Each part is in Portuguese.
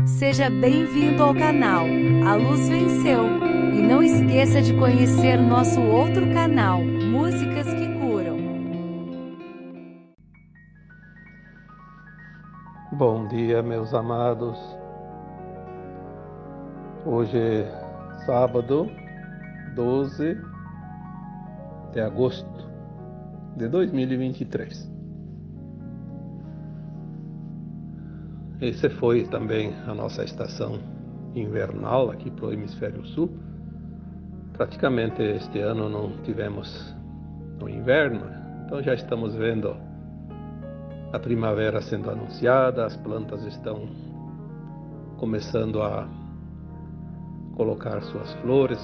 Seja bem-vindo ao canal A Luz Venceu. E não esqueça de conhecer nosso outro canal, Músicas que Curam. Bom dia, meus amados. Hoje é sábado, 12 de agosto de 2023. Esse foi também a nossa estação invernal aqui para o Hemisfério Sul. Praticamente este ano não tivemos o inverno, então já estamos vendo a primavera sendo anunciada, as plantas estão começando a colocar suas flores,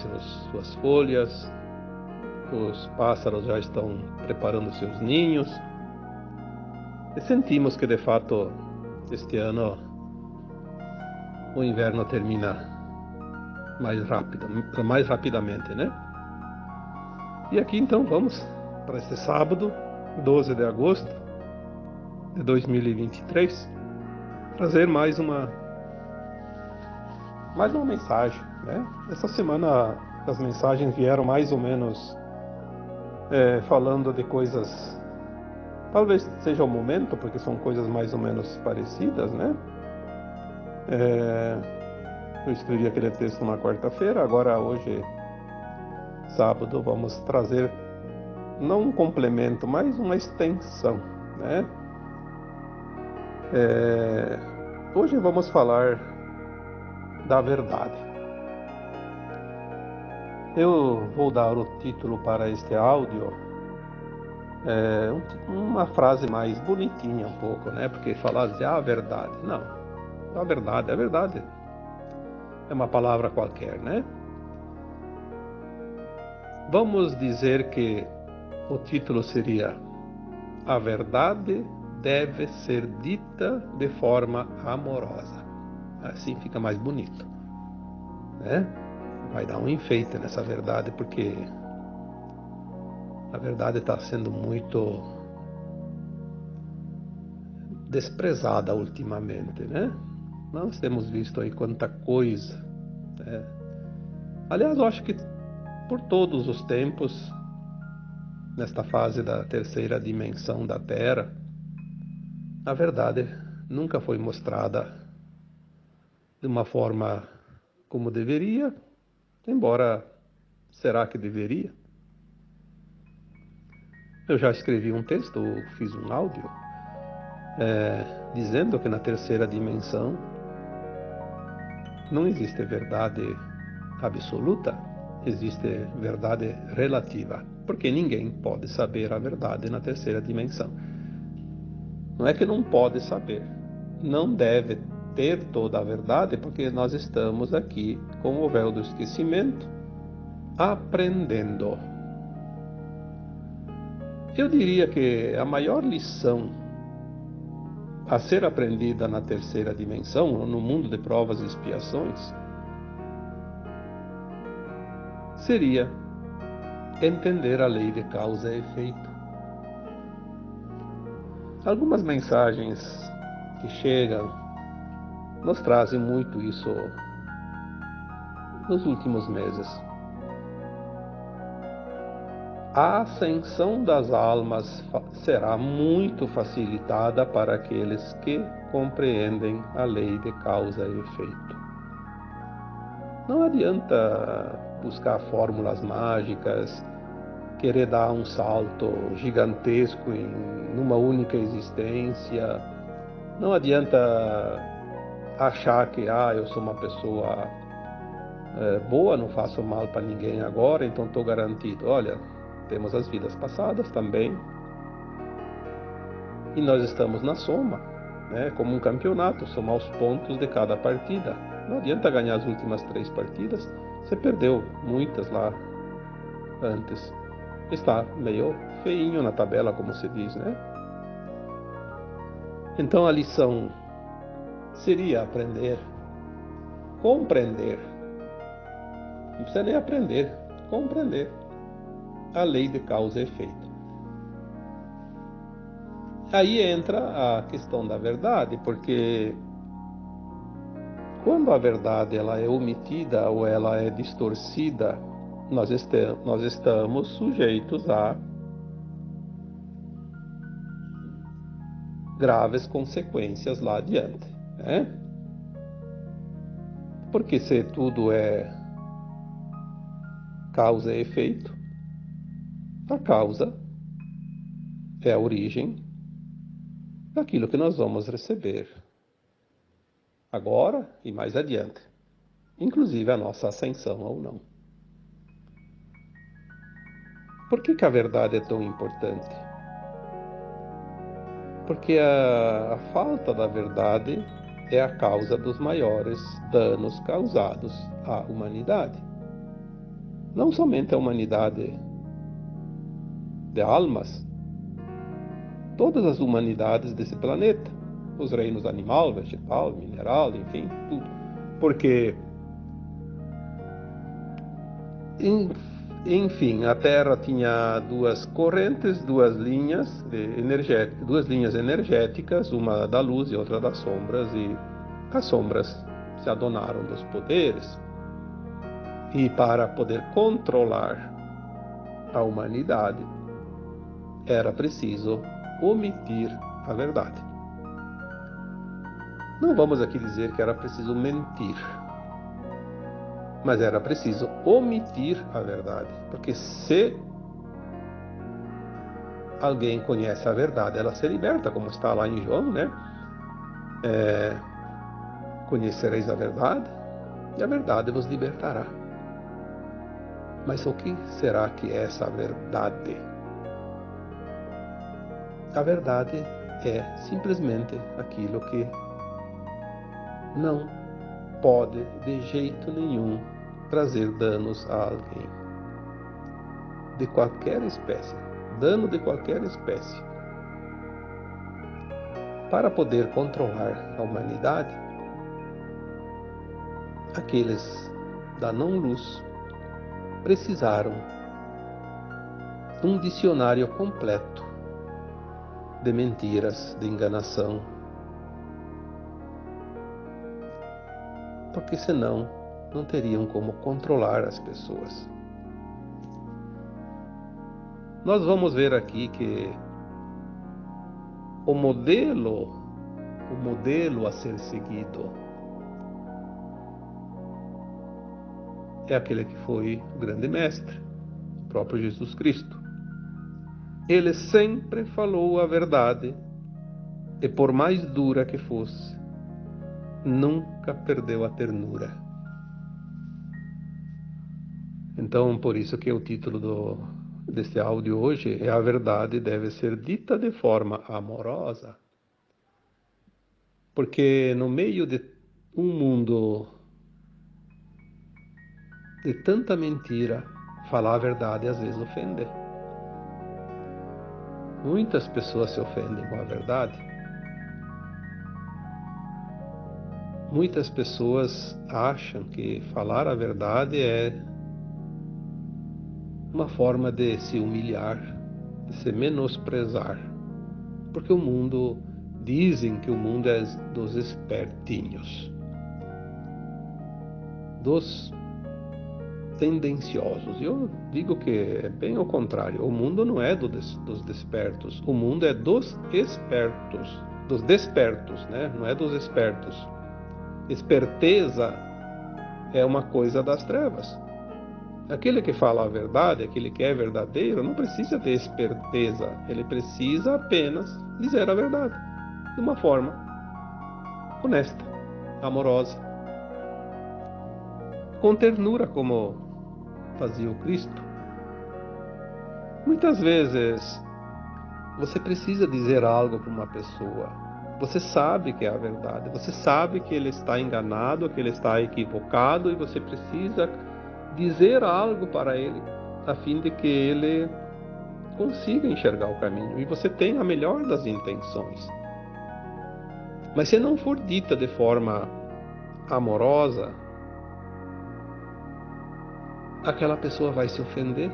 suas folhas, os pássaros já estão preparando seus ninhos e sentimos que de fato este ano o inverno termina mais rapidamente, né? E aqui então vamos para este sábado, 12 de agosto de 2023, trazer mais uma mensagem, né? Essa semana as mensagens vieram mais ou menos falando de coisas, talvez seja o momento, porque são coisas mais ou menos parecidas, né? Eu escrevi aquele texto na quarta-feira, agora hoje, sábado, vamos trazer não um complemento, mas uma extensão, né? Hoje vamos falar da verdade. Eu vou dar o título para este áudio, uma frase mais bonitinha um pouco, né? Porque falar de a verdade, não. A verdade é uma palavra qualquer, né? Vamos dizer que o título seria: A verdade deve ser dita de forma amorosa. Assim fica mais bonito, né? Vai dar um enfeite nessa verdade, porque a verdade está sendo muito desprezada ultimamente, né? Nós temos visto aí quanta coisa, né? Aliás, eu acho que por todos os tempos, nesta fase da terceira dimensão da Terra, a verdade nunca foi mostrada de uma forma como deveria, embora será que deveria? Eu já escrevi um texto, fiz um áudio, dizendo que na terceira dimensão não existe verdade absoluta, existe verdade relativa, porque ninguém pode saber a verdade na terceira dimensão. Não é que não pode saber, não deve ter toda a verdade, porque nós estamos aqui com o véu do esquecimento, aprendendo. Eu diria que a maior lição a ser aprendida na terceira dimensão, no mundo de provas e expiações, seria entender a lei de causa e efeito. Algumas mensagens que chegam nos trazem muito isso nos últimos meses. A ascensão das almas será muito facilitada para aqueles que compreendem a lei de causa e efeito. Não adianta buscar fórmulas mágicas, querer dar um salto gigantesco numa única existência. Não adianta achar que eu sou uma pessoa boa, não faço mal para ninguém agora, então estou garantido. Olha, temos as vidas passadas também, e nós estamos na soma, né? Como um campeonato, somar os pontos de cada partida. Não adianta ganhar as últimas 3 partidas, você perdeu muitas lá antes. Está meio feinho na tabela, como se diz, né? Então a lição seria compreender, não precisa nem aprender, compreender a lei de causa e efeito. Aí entra a questão da verdade, porque Quando a verdade ela é omitida ou ela é distorcida, nós estamos sujeitos a graves consequências lá adiante, né? Porque se tudo é causa e efeito, a causa é a origem daquilo que nós vamos receber agora e mais adiante, inclusive a nossa ascensão ou não. Por que a verdade é tão importante? Porque a falta da verdade é a causa dos maiores danos causados à humanidade. Não somente a humanidade de almas, todas as humanidades desse planeta, os reinos animal, vegetal, mineral, enfim, tudo. Porque, enfim, a Terra tinha duas correntes, duas linhas energéticas, uma da luz e outra das sombras, e as sombras se adonaram dos poderes. E para poder controlar a humanidade, era preciso omitir a verdade. Não vamos aqui dizer que era preciso mentir, mas era preciso omitir a verdade, porque se alguém conhece a verdade, ela se liberta, como está lá em João, né? Conhecereis a verdade, e a verdade vos libertará. Mas o que será que é essa verdade? A verdade é simplesmente aquilo que não pode de jeito nenhum trazer danos a alguém, de qualquer espécie, dano de qualquer espécie. Para poder controlar a humanidade, aqueles da não-luz precisaram um dicionário completo de mentiras, de enganação, porque senão não teriam como controlar as pessoas. Nós vamos ver aqui que o modelo a ser seguido é aquele que foi o grande mestre, o próprio Jesus Cristo. Ele sempre falou a verdade e, por mais dura que fosse, nunca perdeu a ternura. Então, por isso que o título deste áudio hoje é A Verdade Deve Ser Dita de Forma Amorosa. Porque no meio de um mundo de tanta mentira, falar a verdade às vezes ofende. Muitas pessoas se ofendem com a verdade. Muitas pessoas acham que falar a verdade é uma forma de se humilhar, de se menosprezar. Porque dizem que o mundo é dos espertinhos, dos tendenciosos. Eu digo que é bem ao contrário. O mundo não é dos despertos. O mundo é dos espertos. Dos despertos, né? Não é dos espertos. Esperteza é uma coisa das trevas. Aquele que fala a verdade, aquele que é verdadeiro, não precisa ter esperteza. Ele precisa apenas dizer a verdade. De uma forma honesta, amorosa, com ternura, como fazia o Cristo. Muitas vezes você precisa dizer algo para uma pessoa. Você sabe que é a verdade, você sabe que ele está enganado, que ele está equivocado, e você precisa dizer algo para ele, a fim de que ele consiga enxergar o caminho. E você tem a melhor das intenções. Mas se não for dita de forma amorosa, aquela pessoa vai se ofender.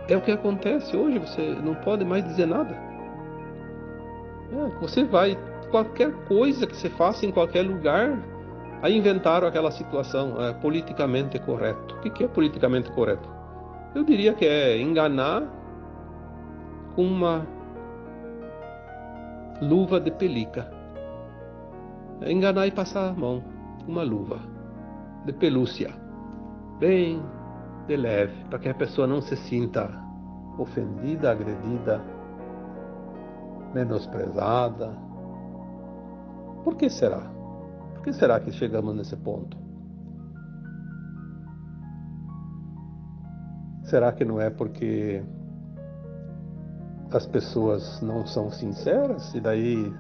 É o que acontece hoje, você não pode mais dizer nada. Você vai qualquer coisa que se faça em qualquer lugar, aí inventaram aquela situação, politicamente correto. O que é politicamente correto? Eu diria que é enganar com uma luva de pelica. É enganar e passar a mão com uma luva de pelúcia, bem de leve, para que a pessoa não se sinta ofendida, agredida, menosprezada. Por que será? Por que será que chegamos nesse ponto? Será que não é porque as pessoas não são sinceras e daí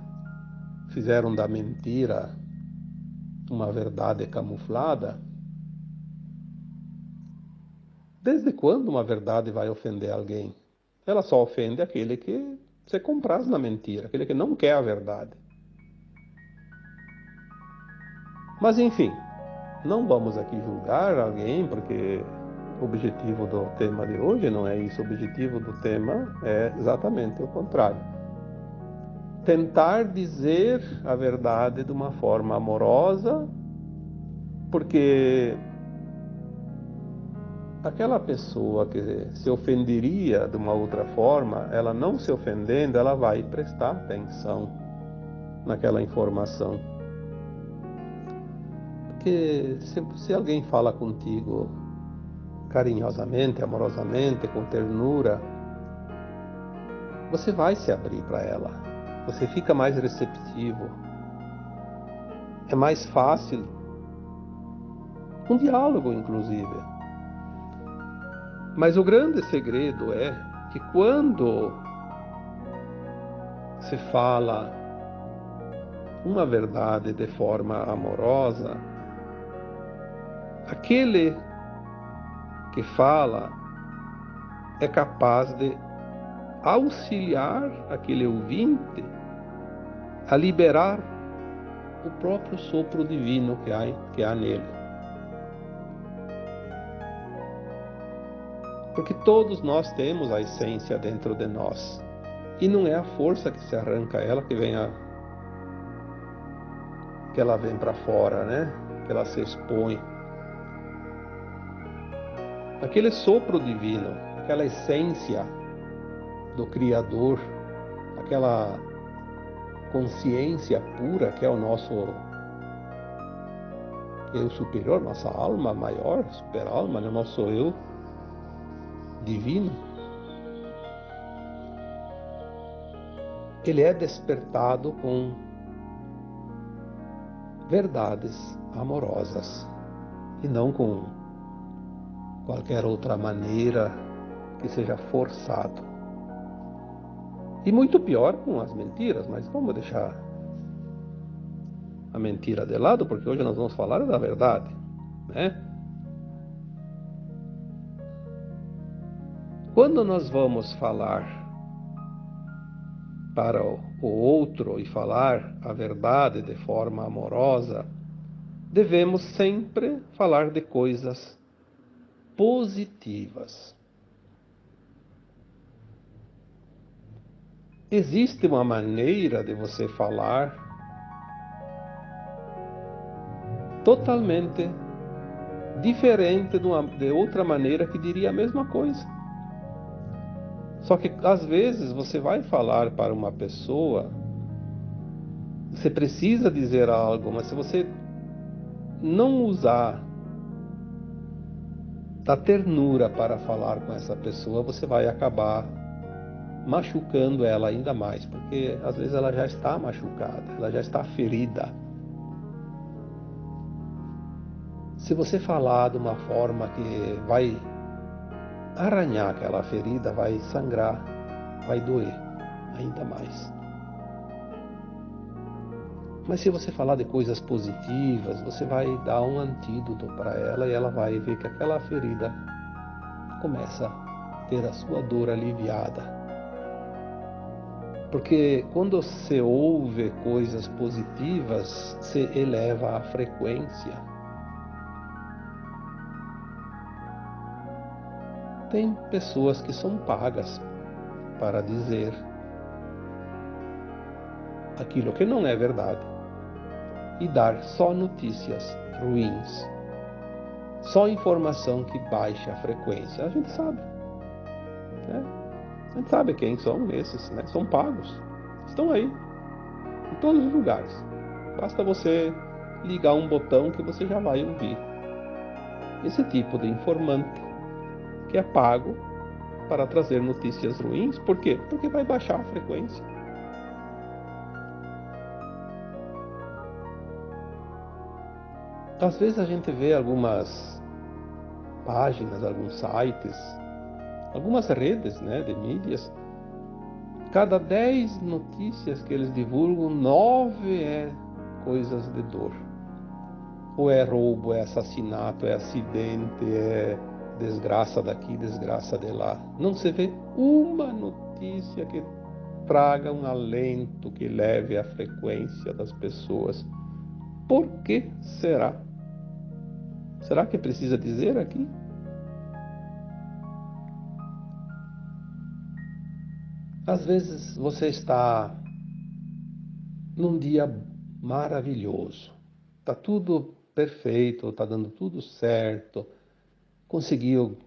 fizeram da mentira uma verdade camuflada? Desde quando uma verdade vai ofender alguém? Ela só ofende aquele que se compraz na mentira, aquele que não quer a verdade. Mas enfim, não vamos aqui julgar alguém, porque o objetivo do tema de hoje não é isso. O objetivo do tema é exatamente o contrário. Tentar dizer a verdade de uma forma amorosa, porque aquela pessoa que se ofenderia de uma outra forma, ela não se ofendendo, ela vai prestar atenção naquela informação. Porque se alguém fala contigo carinhosamente, amorosamente, com ternura, você vai se abrir para ela. Você fica mais receptivo. É mais fácil. Um diálogo, inclusive. Mas o grande segredo é que quando se fala uma verdade de forma amorosa, aquele que fala é capaz de auxiliar aquele ouvinte a liberar o próprio sopro divino que há nele. Porque todos nós temos a essência dentro de nós. E não é a força que se arranca ela que ela vem para fora, né? Que ela se expõe. Aquele sopro divino, aquela essência do Criador, aquela consciência pura que é o nosso eu superior, nossa alma maior, super-alma, o nosso eu divino, ele é despertado com verdades amorosas e não com qualquer outra maneira que seja forçado. E muito pior com as mentiras, mas vamos deixar a mentira de lado, porque hoje nós vamos falar da verdade, né? Quando nós vamos falar para o outro e falar a verdade de forma amorosa, devemos sempre falar de coisas positivas. Existe uma maneira de você falar totalmente diferente de outra maneira que diria a mesma coisa. Só que às vezes você vai falar para uma pessoa, você precisa dizer algo, mas se você não usar da ternura para falar com essa pessoa, você vai acabar machucando ela ainda mais, porque às vezes ela já está machucada, ela já está ferida. Se você falar de uma forma que vai arranhar aquela ferida, vai sangrar, vai doer ainda mais. Mas se você falar de coisas positivas, você vai dar um antídoto para ela e ela vai ver que aquela ferida começa a ter a sua dor aliviada. Porque quando você ouve coisas positivas, se eleva a frequência. Tem pessoas que são pagas para dizer aquilo que não é verdade e dar só notícias ruins, só informação que baixa a frequência. A gente sabe, né? A gente sabe quem são esses, né? São pagos, estão aí, em todos os lugares. Basta você ligar um botão que você já vai ouvir esse tipo de informante que é pago para trazer notícias ruins. Por quê? Porque vai baixar a frequência. Às vezes a gente vê algumas páginas, alguns sites, algumas redes, né, de mídias. Cada 10 notícias que eles divulgam, 9 é coisas de dor. Ou é roubo, é assassinato, é acidente, é desgraça daqui, desgraça de lá. Não se vê uma notícia que traga um alento, que leve a frequência das pessoas. Por que será? Será que precisa dizer aqui? Às vezes você está num dia maravilhoso, está tudo perfeito, está dando tudo certo, conseguiu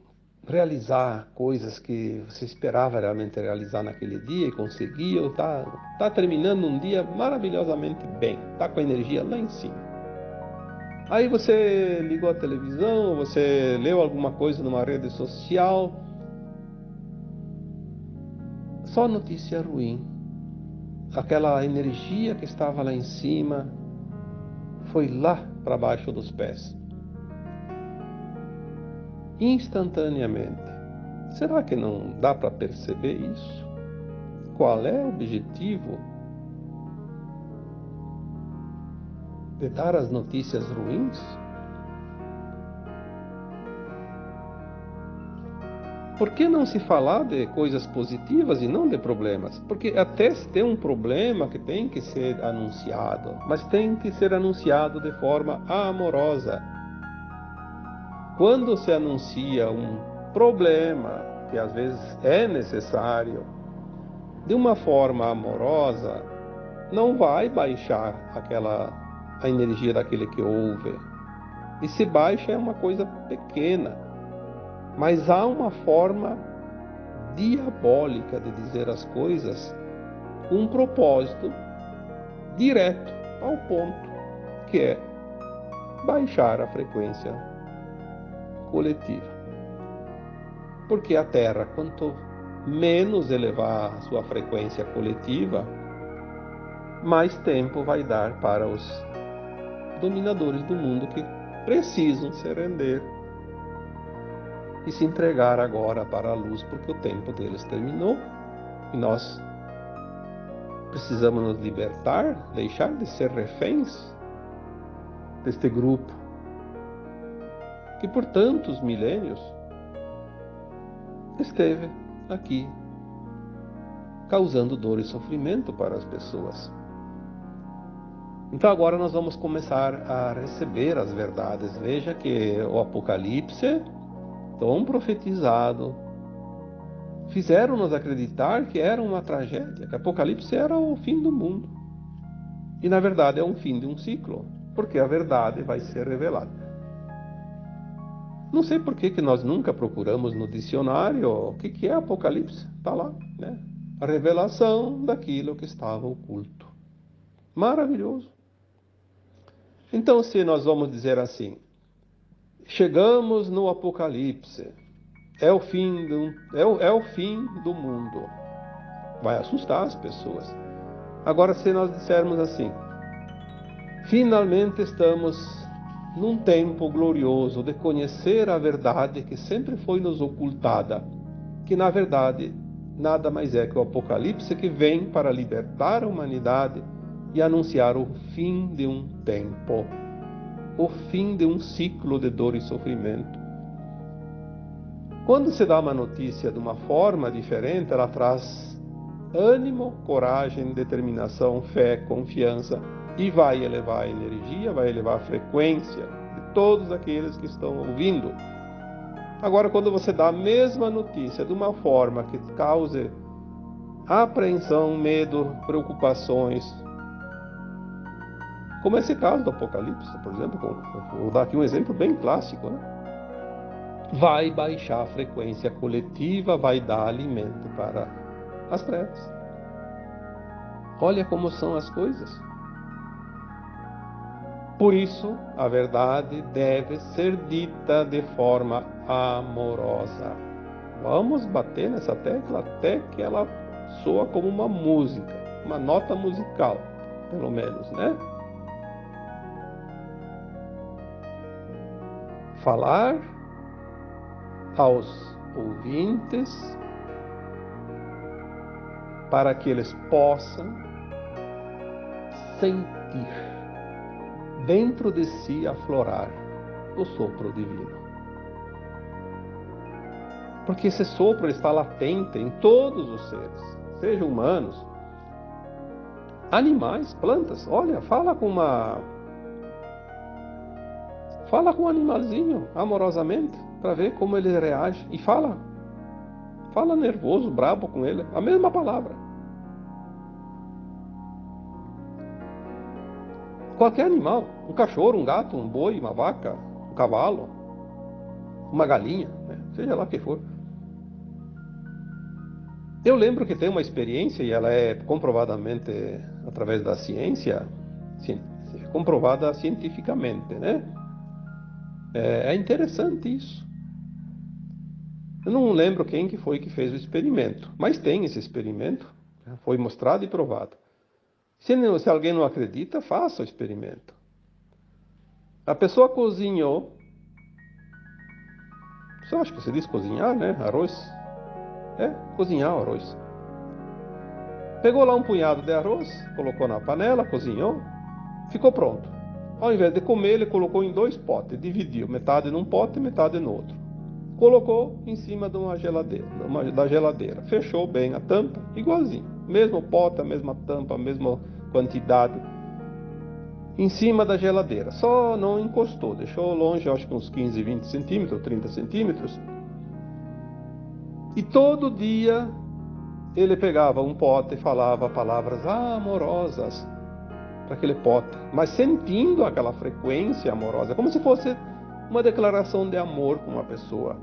realizar coisas que você esperava realmente realizar naquele dia e conseguiu, está terminando um dia maravilhosamente bem, está com a energia lá em cima. Aí você ligou a televisão, você leu alguma coisa numa rede social, só notícia ruim. Aquela energia que estava lá em cima foi lá para baixo dos pés. Instantaneamente. Será que não dá para perceber isso? Qual é o objetivo de dar as notícias ruins? Por que não se falar de coisas positivas e não de problemas? Porque até se tem um problema que tem que ser anunciado, mas tem que ser anunciado de forma amorosa. Quando se anuncia um problema, que às vezes é necessário, de uma forma amorosa, não vai baixar a energia daquele que ouve. E se baixa é uma coisa pequena. Mas há uma forma diabólica de dizer as coisas, um propósito direto ao ponto, que é baixar a frequência coletiva. Porque a Terra, quanto menos elevar a sua frequência coletiva, mais tempo vai dar para os dominadores do mundo que precisam se render e se entregar agora para a luz, porque o tempo deles terminou e nós precisamos nos libertar, deixar de ser reféns deste grupo que por tantos milênios esteve aqui causando dor e sofrimento para as pessoas. Então agora nós vamos começar a receber as verdades. Veja que o Apocalipse, tão profetizado, fizeram-nos acreditar que era uma tragédia, que Apocalipse era o fim do mundo. E na verdade é um fim de um ciclo, porque a verdade vai ser revelada. Não sei por que nós nunca procuramos no dicionário o que é Apocalipse. Está lá, né? A revelação daquilo que estava oculto. Maravilhoso. Então, se nós vamos dizer assim, chegamos no Apocalipse, é o fim do mundo, vai assustar as pessoas. Agora, se nós dissermos assim, finalmente estamos num tempo glorioso de conhecer a verdade que sempre foi nos ocultada, que na verdade nada mais é que o Apocalipse que vem para libertar a humanidade e anunciar o fim de um tempo, o fim de um ciclo de dor e sofrimento. Quando se dá uma notícia de uma forma diferente, ela traz ânimo, coragem, determinação, fé, confiança e vai elevar a energia, vai elevar a frequência de todos aqueles que estão ouvindo. Agora, quando você dá a mesma notícia de uma forma que cause apreensão, medo, preocupações, Como esse caso do Apocalipse, por exemplo, vou dar aqui um exemplo bem clássico, né? Vai baixar a frequência coletiva, vai dar alimento para as trevas. Olha como são as coisas. Por isso, a verdade deve ser dita de forma amorosa. Vamos bater nessa tecla até que ela soa como uma música, uma nota musical, pelo menos, né? Falar aos ouvintes para que eles possam sentir dentro de si aflorar o sopro divino. Porque esse sopro está latente em todos os seres, sejam humanos, animais, plantas. Olha, fala com um animalzinho amorosamente para ver como ele reage e fala nervoso, brabo com ele, a mesma palavra. Qualquer animal, um cachorro, um gato, um boi, uma vaca, um cavalo, uma galinha, né? Seja lá o que for. Eu lembro que tem uma experiência, e ela é comprovadamente, através da ciência, comprovada cientificamente, né? É interessante isso. Eu não lembro quem que foi que fez o experimento, mas tem esse experimento, foi mostrado e provado. Se alguém não acredita, faça o experimento. A pessoa cozinhou, você acha que se diz cozinhar, né? Arroz. Cozinhar o arroz. Pegou lá um punhado de arroz, colocou na panela, cozinhou, ficou pronto. Ao invés de comer, ele colocou em 2 potes, dividiu, metade num pote e metade no outro. Colocou em cima de uma geladeira, da geladeira. Fechou bem a tampa, igualzinho. Mesmo pote, a mesma tampa, a mesma quantidade. Em cima da geladeira. Só não encostou, deixou longe, acho que uns 15, 20 centímetros, 30 centímetros. E todo dia ele pegava um pote e falava palavras amorosas para aquele pote, mas sentindo aquela frequência amorosa, como se fosse uma declaração de amor com uma pessoa.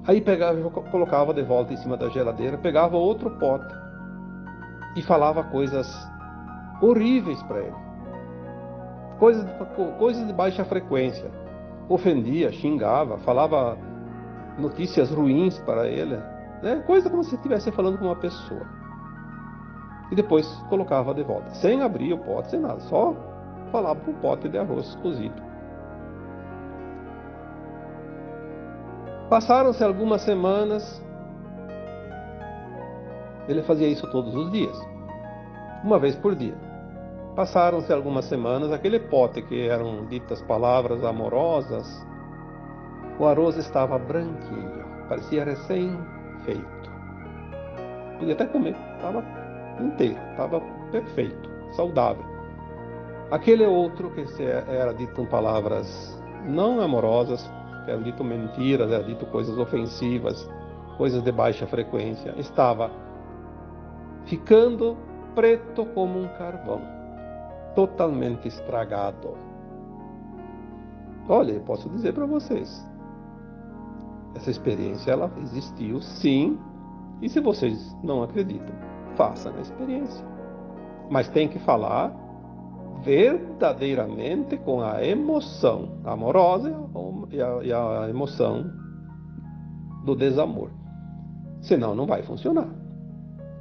Aí pegava, colocava de volta em cima da geladeira, pegava outro pote e falava coisas horríveis para ele, coisas de baixa frequência, ofendia, xingava, falava notícias ruins para ele, né? Coisa como se estivesse falando com uma pessoa. E depois colocava de volta, sem abrir o pote, sem nada, só falava para o pote de arroz cozido. Passaram-se algumas semanas, ele fazia isso todos os dias, uma vez por dia. Passaram-se algumas semanas, aquele pote que eram ditas palavras amorosas, o arroz estava branquinho, parecia recém-feito. Podia até comer, estava inteiro, estava perfeito, saudável. Aquele outro que era dito palavras não amorosas, que eram dito mentiras, eram dito coisas ofensivas, coisas de baixa frequência, estava ficando preto como um carvão, totalmente estragado. Olha, eu posso dizer para vocês, essa experiência ela existiu sim, e se vocês não acreditam, façam a experiência. Mas tem que falar verdadeiramente com a emoção amorosa e a emoção do desamor. Senão não vai funcionar.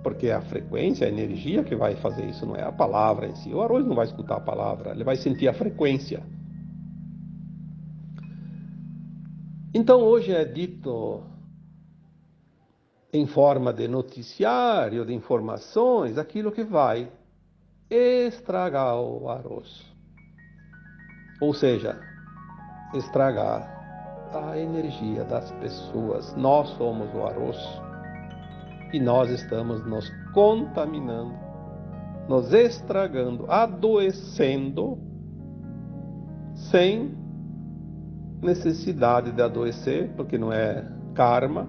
Porque é a frequência, a energia que vai fazer isso, não é a palavra em si. O arroz não vai escutar a palavra, ele vai sentir a frequência. Então hoje é dito em forma de noticiário, de informações, aquilo que vai estragar o arroz. Ou seja, estragar a energia das pessoas. Nós somos o arroz e nós estamos nos contaminando, nos estragando, adoecendo, sem necessidade de adoecer, porque não é karma,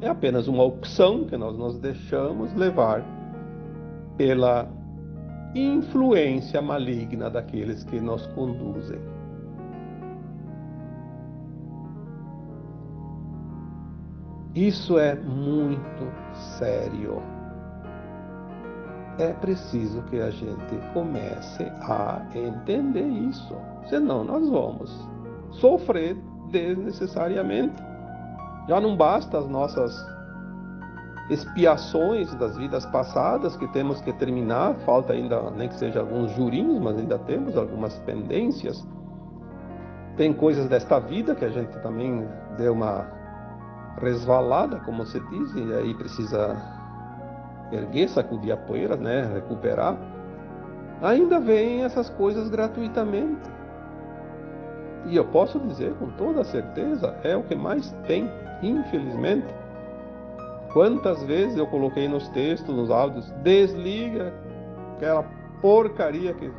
é apenas uma opção que nós nos deixamos levar pela influência maligna daqueles que nos conduzem. Isso é muito sério. É preciso que a gente comece a entender isso. Senão nós vamos sofrer desnecessariamente. Já não basta as nossas expiações das vidas passadas que temos que terminar. Falta ainda, nem que seja alguns jurinhos, mas ainda temos algumas pendências. Tem coisas desta vida que a gente também deu uma resvalada, como se diz, e aí precisa erguer, sacudir a poeira, né, recuperar. Ainda vem essas coisas gratuitamente. E eu posso dizer com toda certeza, é o que mais tem, infelizmente. Quantas vezes eu coloquei nos textos, nos áudios, desliga aquela porcaria que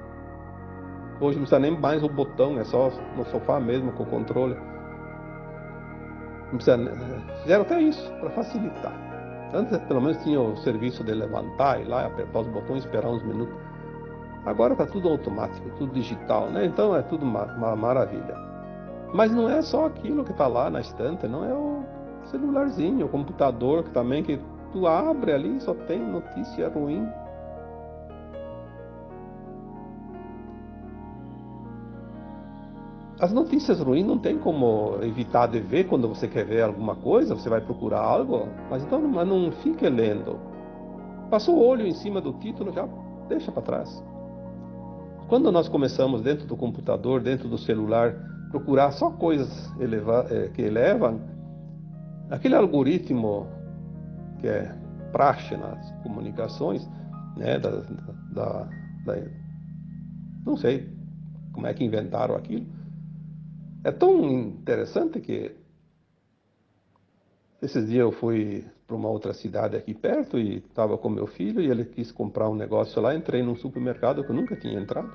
hoje não precisa nem mais o botão, é só no sofá mesmo com o controle. Não precisa, fizeram até isso para facilitar. Antes pelo menos tinha o serviço de levantar e lá apertar os botões e esperar uns minutos. Agora está tudo automático, tudo digital, né? Então é tudo uma maravilha. Mas não é só aquilo que está lá na estante, não é o celularzinho, o computador que também que tu abre ali só tem notícia ruim. As notícias ruins não tem como evitar de ver quando você quer ver alguma coisa, você vai procurar algo, mas então não fique lendo. Passou o olho em cima do título, já deixa para trás. Quando nós começamos dentro do computador, dentro do celular, procurar só coisas que elevam, aquele algoritmo que é praxe nas comunicações, né, não sei como é que inventaram aquilo, é tão interessante que esses dias eu fui para uma outra cidade aqui perto e estava com meu filho e ele quis comprar um negócio lá, entrei num supermercado que eu nunca tinha entrado.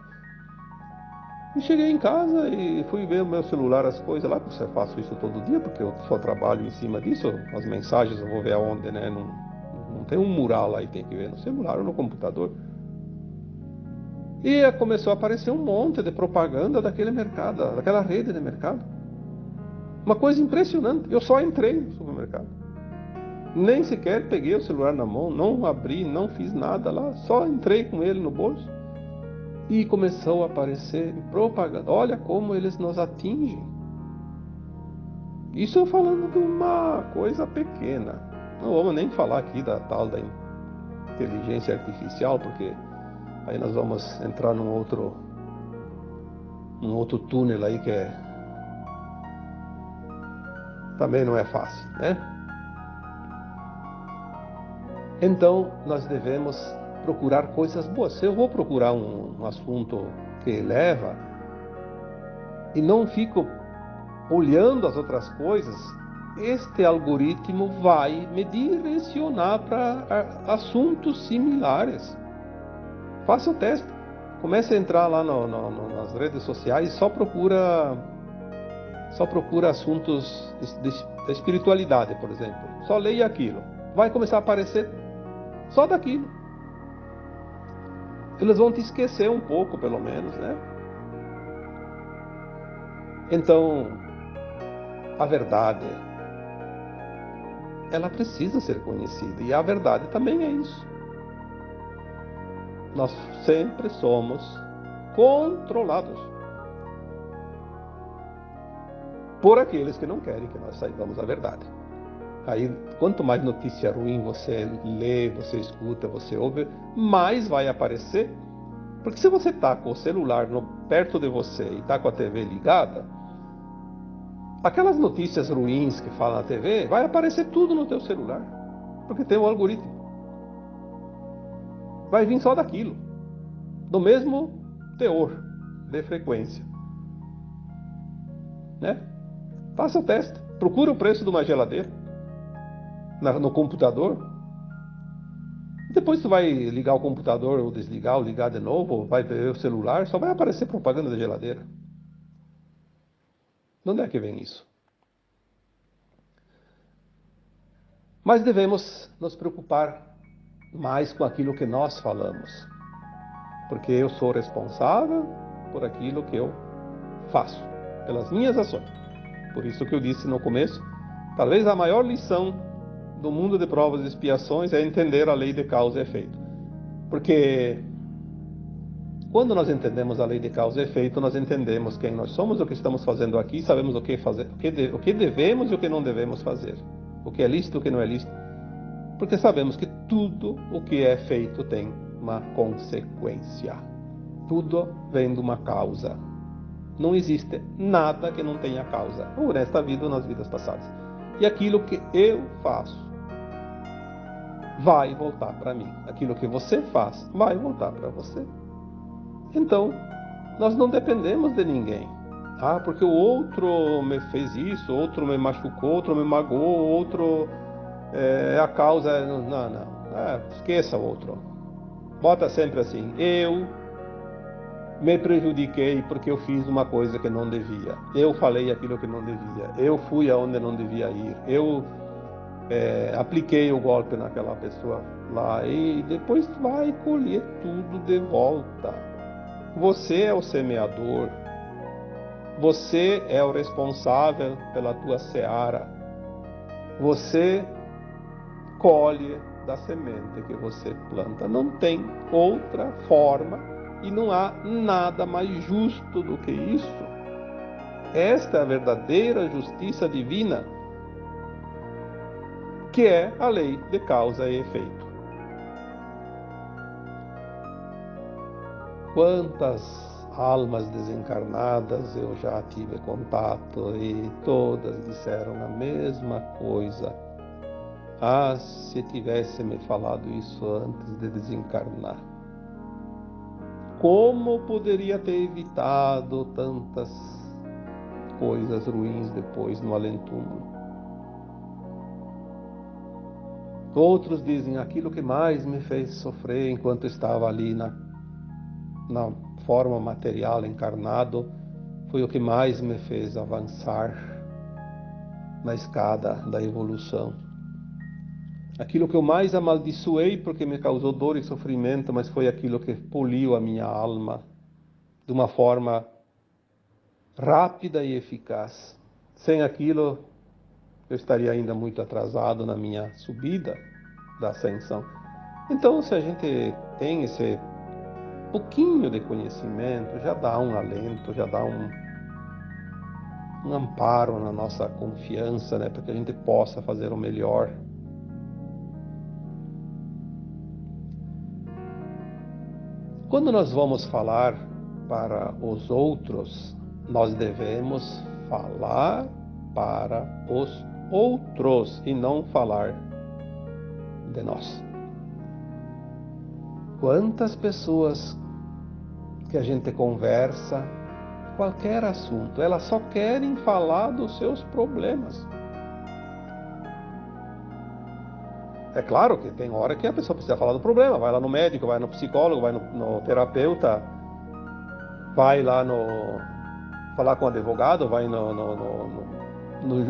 E cheguei em casa e fui ver o meu celular, as coisas lá, porque eu faço isso todo dia, porque eu só trabalho em cima disso, as mensagens eu vou ver aonde, né? Não tem um mural lá e tem que ver no celular ou no computador. E começou a aparecer um monte de propaganda daquele mercado, daquela rede de mercado. Uma coisa impressionante, eu só entrei no supermercado. Nem sequer peguei o celular na mão, não abri, não fiz nada lá, só entrei com ele no bolso. E começou a aparecer propaganda. Olha como eles nos atingem. Isso eu falando de uma coisa pequena. Não vamos nem falar aqui da tal da inteligência artificial, porque aí nós vamos entrar num outro túnel aí que também não é fácil, né? Então nós devemos procurar coisas boas. Se eu vou procurar um assunto que eleva e não fico olhando as outras coisas, este algoritmo vai me direcionar para assuntos similares. Faça o teste. Comece a entrar lá nas redes sociais e só procura assuntos da espiritualidade, por exemplo. Só leia aquilo. Vai começar a aparecer só daquilo. Eles vão te esquecer um pouco, pelo menos, né? Então, a verdade, ela precisa ser conhecida. E a verdade também é isso. Nós sempre somos controlados por aqueles que não querem que nós saibamos a verdade. Aí, quanto mais notícia ruim você lê, você escuta, você ouve, mais vai aparecer. Porque se você está com o celular perto de você e está com a TV ligada, aquelas notícias ruins que falam na TV, vai aparecer tudo no teu celular. Porque tem um algoritmo. Vai vir só daquilo. Do mesmo teor de frequência. Né? Faça o teste. Procura o preço de uma geladeira no computador. Depois tu vai ligar o computador ou desligar ou ligar de novo, ou vai ver o celular, só vai aparecer propaganda da geladeira. De onde é que vem isso? Mas devemos nos preocupar mais com aquilo que nós falamos. porque eu sou responsável por aquilo que eu faço, pelas minhas ações. Por isso que eu disse no começo, talvez a maior lição do mundo de provas e expiações é entender a lei de causa e efeito. Porque quando nós entendemos a lei de causa e efeito, nós entendemos quem nós somos, o que estamos fazendo aqui, sabemos o que fazer, o que devemos e o que não devemos fazer, o que é lícito e o que não é lícito, porque sabemos que tudo o que é feito tem uma consequência, tudo vem de uma causa. Não existe nada que não tenha causa, ou nesta vida ou nas vidas passadas. E aquilo que eu faço vai voltar para mim. Aquilo que você faz vai voltar para você. Então, nós não dependemos de ninguém. Ah, porque o outro me fez isso, outro me machucou, outro me magoou, outro a causa... Não. Esqueça o outro. Bota sempre assim, eu me prejudiquei porque eu fiz uma coisa que não devia. Eu falei aquilo que não devia. Eu fui aonde não devia ir. Eu apliquei o golpe naquela pessoa lá e depois vai colher tudo de volta. Você é o semeador. Você é o responsável pela tua seara. Você colhe da semente que você planta. Não tem outra forma e não há nada mais justo do que isso. Esta é a verdadeira justiça divina, que é a lei de causa e efeito. Quantas almas desencarnadas eu já tive contato e todas disseram a mesma coisa. Ah, se tivesse me falado isso antes de desencarnar. Como poderia ter evitado tantas coisas ruins depois no além-túmulo? Outros dizem, aquilo que mais me fez sofrer enquanto estava ali na forma material, encarnado, foi o que mais me fez avançar na escada da evolução. Aquilo que eu mais amaldiçoei porque me causou dor e sofrimento, mas foi aquilo que poliu a minha alma de uma forma rápida e eficaz. Sem aquilo, eu estaria ainda muito atrasado na minha subida da ascensão. Então, se a gente tem esse pouquinho de conhecimento, já dá um alento, já dá um amparo na nossa confiança, né, para que a gente possa fazer o melhor. Quando nós vamos falar para os outros, nós devemos falar para os outros e não falar de nós. Quantas pessoas que a gente conversa, qualquer assunto, elas só querem falar dos seus problemas. É claro que tem hora que a pessoa precisa falar do problema, vai lá no médico, vai no psicólogo, vai no terapeuta, vai lá falar com o advogado, vai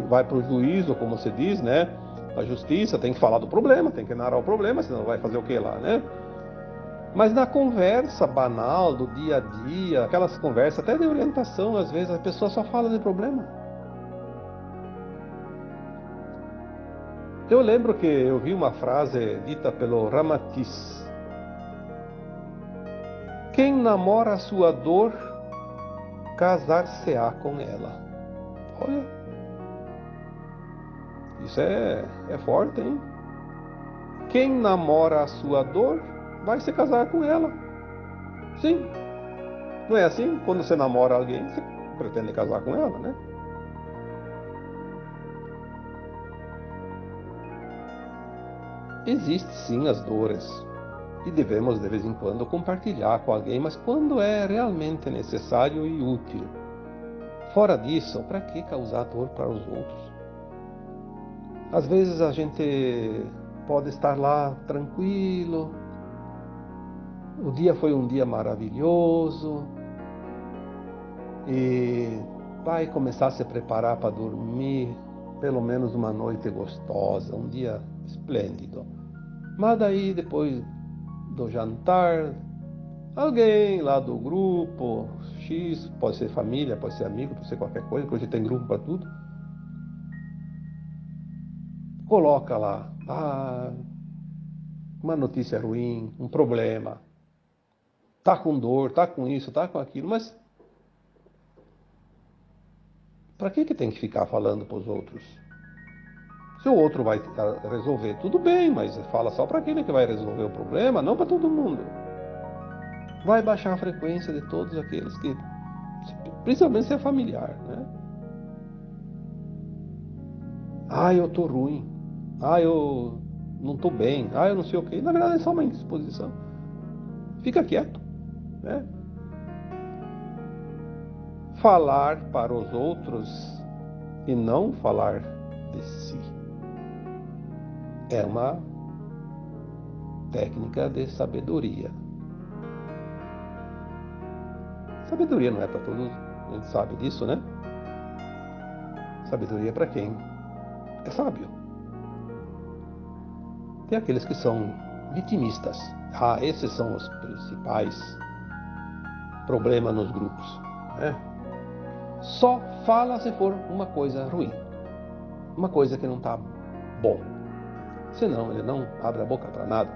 vai para o juízo, como se diz, né? A justiça tem que falar do problema, tem que narrar o problema, senão vai fazer o que lá, né? Mas na conversa banal do dia a dia, aquelas conversas até de orientação, às vezes a pessoa só fala de problema. Eu lembro que eu vi uma frase dita pelo Ramatiz. Quem namora a sua dor, casar-se-á com ela. Olha, isso é forte, hein? Quem namora a sua dor, vai se casar com ela. Sim, não é assim? Quando você namora alguém, você pretende casar com ela, né? Existem sim as dores e devemos de vez em quando compartilhar com alguém, mas quando é realmente necessário e útil. Fora disso, para que causar dor para os outros? Às vezes a gente pode estar lá tranquilo, o dia foi um dia maravilhoso e vai começar a se preparar para dormir, pelo menos uma noite gostosa, um dia esplêndido. Mas daí, depois do jantar, Alguém lá do grupo X, pode ser família, pode ser amigo, pode ser qualquer coisa, porque tem grupo para tudo. Coloca lá, uma notícia ruim, um problema. Tá com dor, tá com isso, tá com aquilo, mas para que tem que ficar falando para os outros? Se o outro vai resolver, tudo bem, mas fala só para aquele que vai resolver o problema, não para todo mundo. Vai baixar a frequência de todos aqueles que, principalmente se é familiar, né? Eu tô ruim. Eu não tô bem. Eu não sei o quê. Na verdade é só uma indisposição. Fica quieto, né? Falar para os outros e não falar de si é uma técnica de sabedoria. Sabedoria não é para todos, a gente sabe disso, né? Sabedoria é para quem é sábio. Tem aqueles que são vitimistas. Esses são os principais problemas nos grupos, né? Só fala se for uma coisa ruim, uma coisa que não está bom. Senão ele não abre a boca para nada.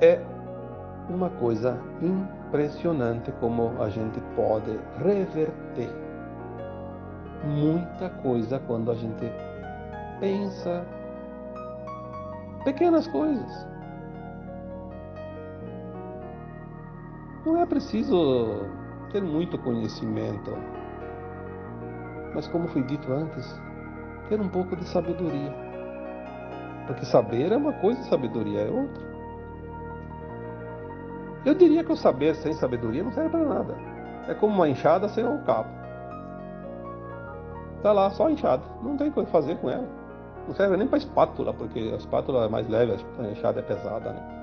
É uma coisa impressionante como a gente pode reverter muita coisa quando a gente pensa pequenas coisas. Não é preciso ter muito conhecimento, mas como foi dito antes, ter um pouco de sabedoria. Porque saber é uma coisa e sabedoria é outra. Eu diria que o saber sem sabedoria não serve para nada. É como uma enxada sem um cabo. Tá lá, só a enxada. Não tem o que fazer com ela. Não serve nem para espátula, porque a espátula é mais leve, a enxada é pesada, né?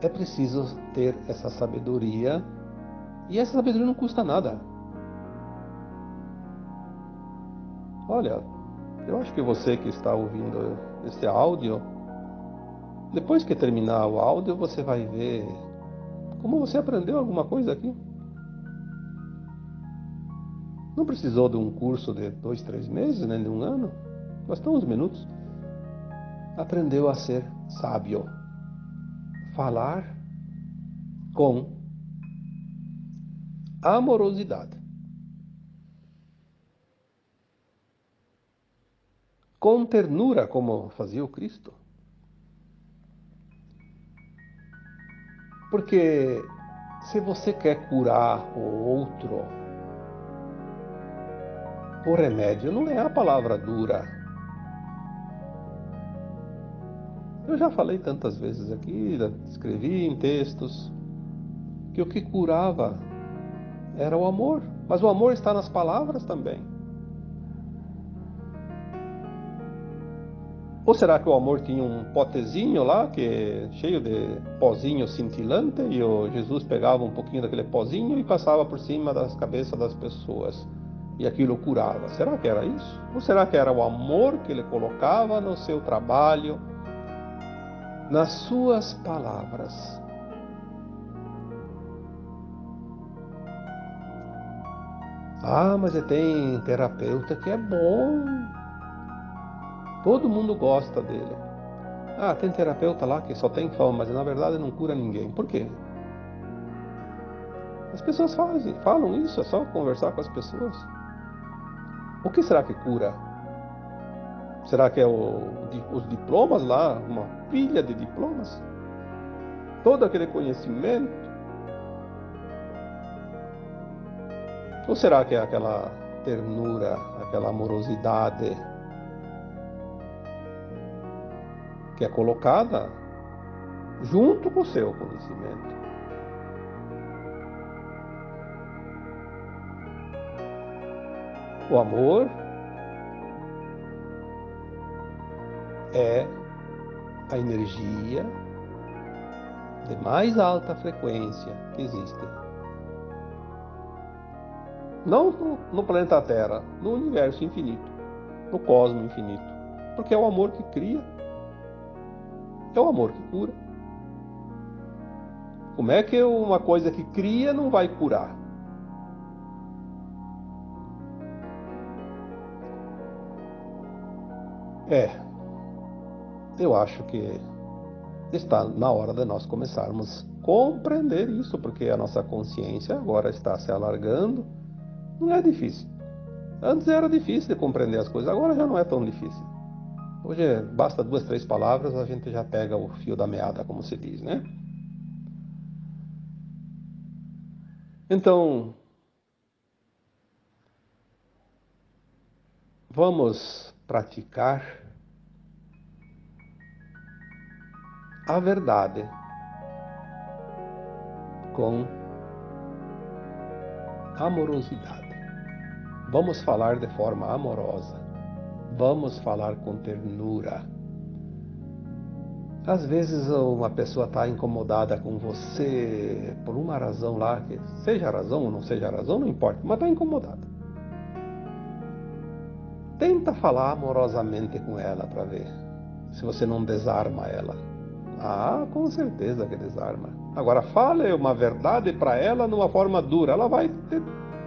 É preciso ter essa sabedoria. E essa sabedoria não custa nada. Olha, eu acho que você que está ouvindo esse áudio, depois que terminar o áudio, você vai ver como você aprendeu alguma coisa aqui. Não precisou de um curso de 2, 3 meses, nem de um ano. Bastou uns minutos. Aprendeu a ser sábio. Falar com amorosidade. Com ternura, como fazia o Cristo. Porque se você quer curar o outro, o remédio não é a palavra dura. Eu já falei tantas vezes aqui, escrevi em textos, que o que curava era o amor. Mas o amor está nas palavras também. Ou será que o amor tinha um potezinho lá, que cheio de pozinho cintilante, e o Jesus pegava um pouquinho daquele pozinho e passava por cima das cabeças das pessoas, e aquilo curava? Será que era isso? Ou será que era o amor que ele colocava no seu trabalho, nas suas palavras? Mas tem terapeuta que é bom. Todo mundo gosta dele. Tem terapeuta lá que só tem fama, mas na verdade não cura ninguém. Por quê? As pessoas falam isso, é só conversar com as pessoas. O que será que cura? Será que é os diplomas lá, uma pilha de diplomas? Todo aquele conhecimento? Ou será que é aquela ternura, aquela amorosidade que é colocada junto com o seu conhecimento? O amor é a energia de mais alta frequência que existe. Não no planeta Terra, no universo infinito, no cosmos infinito. Porque é o amor que cria, é o amor que cura. Como é que uma coisa que cria não vai curar? Eu acho que está na hora de nós começarmos a compreender isso, porque a nossa consciência agora está se alargando. Não é difícil. Antes era difícil de compreender as coisas, agora já não é tão difícil. Hoje basta 2, 3 palavras, a gente já pega o fio da meada, como se diz, né? Então, vamos praticar a verdade com amorosidade. Vamos falar de forma amorosa. Vamos falar com ternura. Às vezes uma pessoa está incomodada com você por uma razão lá, que seja razão ou não seja razão, não importa, mas está incomodada. Tenta falar amorosamente com ela para ver se você não desarma ela. Ah, com certeza que desarma. Agora, fale uma verdade para ela numa forma dura. Ela vai ter...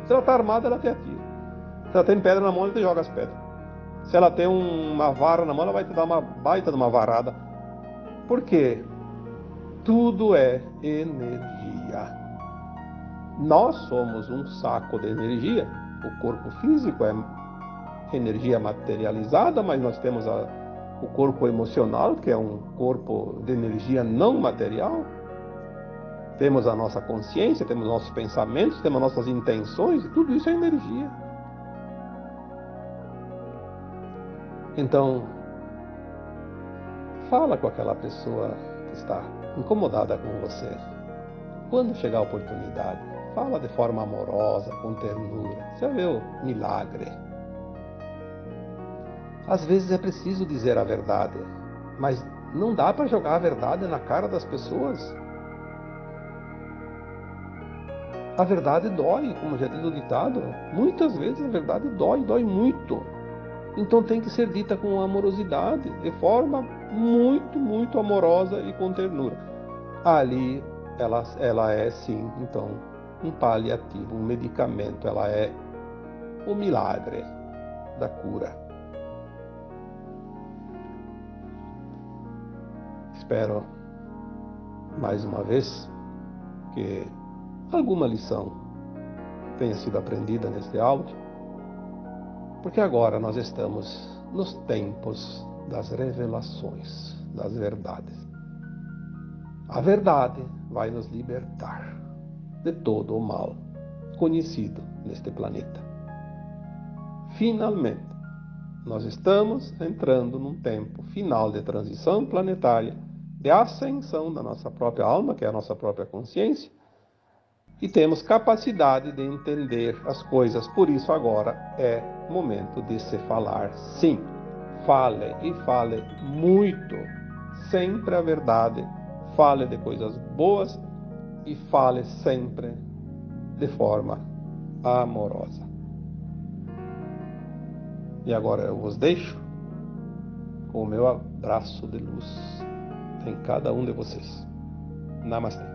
Se ela está armada, ela te atira. Se ela tem pedra na mão, ela te joga as pedras. Se ela tem uma vara na mão, ela vai te dar uma baita de uma varada. Por quê? Tudo é energia. Nós somos um saco de energia. O corpo físico é energia materializada, mas nós temos o corpo emocional, que é um corpo de energia não material. Temos a nossa consciência, temos nossos pensamentos, temos nossas intenções, e tudo isso é energia. Então, fala com aquela pessoa que está incomodada com você. Quando chegar a oportunidade, fala de forma amorosa, com ternura. Você vai ver o milagre. Às vezes é preciso dizer a verdade, mas não dá para jogar a verdade na cara das pessoas. A verdade dói, como já diz o ditado. Muitas vezes a verdade dói muito. Então tem que ser dita com amorosidade, de forma muito, muito amorosa e com ternura. Ali ela é sim, então, um paliativo, um medicamento. Ela é o milagre da cura. Espero, mais uma vez, que alguma lição tenha sido aprendida neste áudio, porque agora nós estamos nos tempos das revelações, das verdades. A verdade vai nos libertar de todo o mal conhecido neste planeta. Finalmente, nós estamos entrando num tempo final de transição planetária, de ascensão da nossa própria alma, que é a nossa própria consciência, e temos capacidade de entender as coisas. Por isso agora é momento de se falar sim. Fale e fale muito, sempre a verdade. Fale de coisas boas e fale sempre de forma amorosa. E agora eu vos deixo com o meu abraço de luz em cada um de vocês. Namastê.